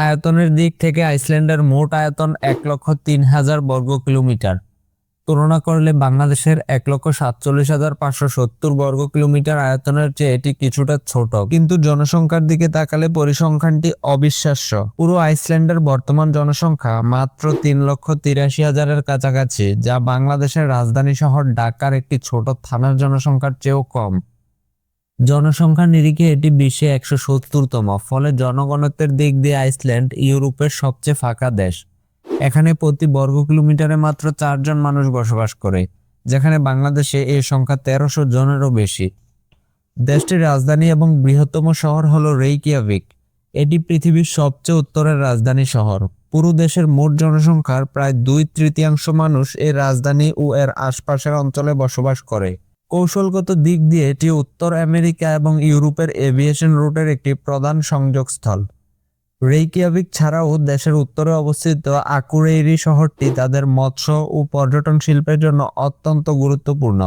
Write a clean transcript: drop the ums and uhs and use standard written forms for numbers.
আয়তনের দিক থেকে আইসল্যান্ডের মোট আয়তন 1,03,000 বর্গ কিলোমিটার। তুলনা করলে বাংলাদেশের 1,47,570 বর্গ কিলোমিটার আয়তনের চেয়ে এটি কিছুটা ছোট, কিন্তু জনসংখ্যার দিকে তাকালে পরিসংখ্যানটি অবিশ্বাস্য। পুরো আইসল্যান্ডের বর্তমান জনসংখ্যা মাত্র 3,83,000-এর কাছাকাছি, যা বাংলাদেশের রাজধানী শহর ঢাকার একটি ছোট থানার জনসংখ্যার চেয়েও কম। জনসংখ্যার নিরিখে এটি বিশ্বে 170তম, ফলে জনঘনত্বের দিক দিয়ে আইসল্যান্ড ইউরোপের সবচেয়ে ফাঁকা দেশ। এখানে প্রতি বর্গ কিলোমিটারে মাত্র 4 জন মানুষ বসবাস করে, যেখানে বাংলাদেশে এই সংখ্যা 1300 জনেরও বেশি। দেশটির রাজধানী এবং বৃহত্তম শহর হলো রেইকিয়াভিক। এটি পৃথিবীর সবচেয়ে উত্তরের রাজধানী শহর। পুরো দেশের মোট জনসংখ্যার প্রায় 2/3 মানুষ এই রাজধানী ও এর আশপাশের অঞ্চলে বসবাস করে। কৌশলগত দিক দিয়ে এটি উত্তর আমেরিকা এবং ইউরোপের এভিয়েশন রুটের একটি প্রধান সংযোগস্থল। রেইকিয়াভিক ছাড়াও দেশের উত্তরে অবস্থিত আকুরেইরি শহরটি তাদের মৎস্য ও পর্যটন শিল্পের জন্য অত্যন্ত গুরুত্বপূর্ণ।